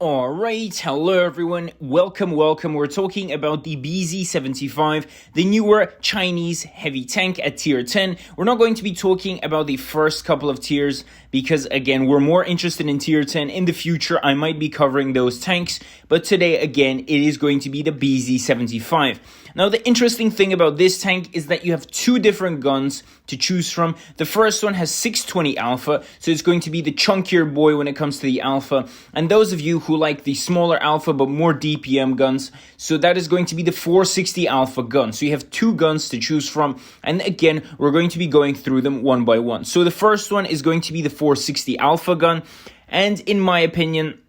Alright, hello everyone, welcome. We're talking about the BZ-75, the newer Chinese heavy tank at tier 10. We're not going to be talking about the first couple of tiers because, again, we're more interested in tier 10. In the future, I might be covering those tanks, but today, again, it is going to be the BZ-75. Now, the interesting thing about this tank is that you have two different guns to choose from. The first one has 620 Alpha, so it's going to be the chunkier boy when it comes to the Alpha. And those of you who like the smaller Alpha but more DPM guns, so that is going to be the 460 Alpha gun. So you have two guns to choose from, and again, we're going to be going through them one by one. So the first one is going to be the 460 Alpha gun, and in my opinion,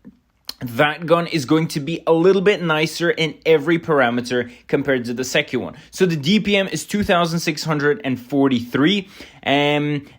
that gun is going to be a little bit nicer in every parameter compared to the second one. So the DPM is 2,643.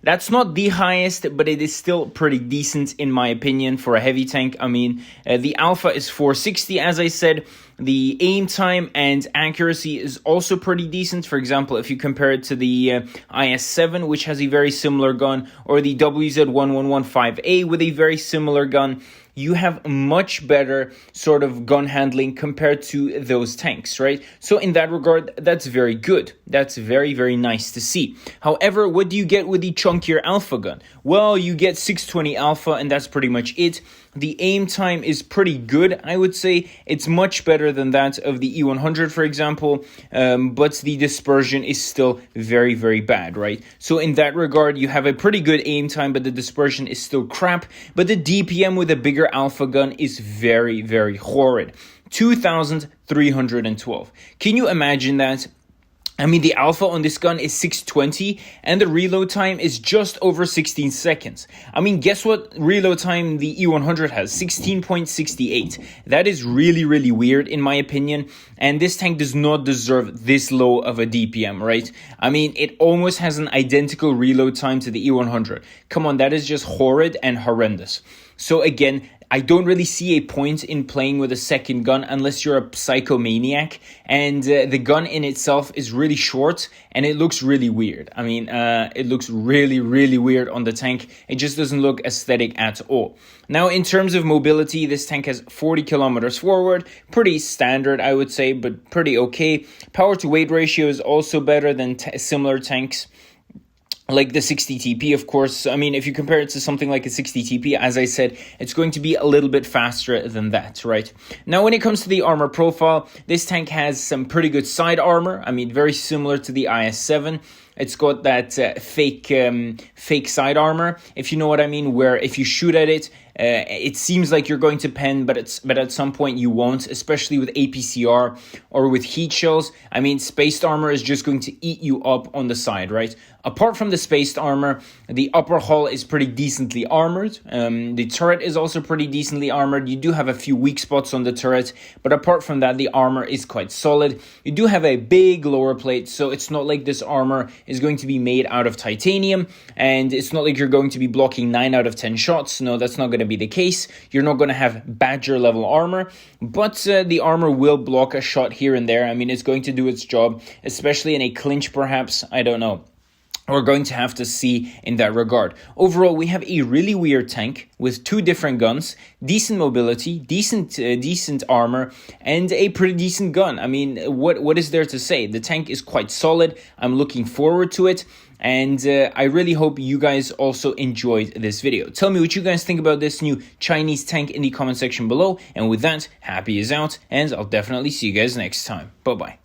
That's not the highest, but it is still pretty decent in my opinion for a heavy tank. I mean, the Alpha is 460, as I said. The aim time and accuracy is also pretty decent. For example, if you compare it to the IS-7, which has a very similar gun, or the WZ-1115A with a very similar gun, you have much better sort of gun handling compared to those tanks, right? So in that regard, that's very good. That's very, very nice to see. However, what do you get with the chunkier Alpha gun? Well, you get 620 Alpha, and that's pretty much it. The aim time is pretty good, I would say. It's much better than that of the E100, for example, but the dispersion is still very, very bad, right? So in that regard, you have a pretty good aim time, but the dispersion is still crap. But the DPM with a bigger Alpha gun is very, very horrid. 2,312. Can you imagine that? I mean, the Alpha on this gun is 620, and the reload time is just over 16 seconds. I mean, guess what reload time the E100 has? 16.68. That is really, really weird, in my opinion, and this tank does not deserve this low of a DPM, right? I mean, it almost has an identical reload time to the E100. Come on, that is just horrid and horrendous. So again, I don't really see a point in playing with a second gun unless you're a psychomaniac, and the gun in itself is really short and it looks really weird. I mean, it looks really, really weird on the tank. It just doesn't look aesthetic at all. Now, in terms of mobility, this tank has 40 kilometers forward, pretty standard, I would say, but pretty okay. Power to weight ratio is also better than similar tanks, like the 60 TP, of course. I mean, if you compare it to something like a 60 TP, as I said, it's going to be a little bit faster than that, right? Now, when it comes to the armor profile, this tank has some pretty good side armor. I mean, very similar to the IS-7. It's got that fake side armor, if you know what I mean, where if you shoot at it, it seems like you're going to pen, but at some point you won't, especially with APCR or with heat shells. I mean, spaced armor is just going to eat you up on the side, right? Apart from the spaced armor, the upper hull is pretty decently armored. The turret is also pretty decently armored. You do have a few weak spots on the turret, but apart from that, the armor is quite solid. You do have a big lower plate, so it's not like this armor is going to be made out of titanium, and it's not like you're going to be blocking 9 out of 10 shots. No, that's not going to be the case. You're not going to have Badger level armor, but the armor will block a shot here and there. I mean, it's going to do its job, especially in a clinch perhaps. I don't know. We're going to have to see in that regard. Overall, we have a really weird tank with two different guns, decent mobility, decent armor, and a pretty decent gun. I mean, what is there to say? The tank is quite solid. I'm looking forward to it. And I really hope you guys also enjoyed this video. Tell me what you guys think about this new Chinese tank in the comment section below. And with that, happy is out, and I'll definitely see you guys next time. Bye-bye.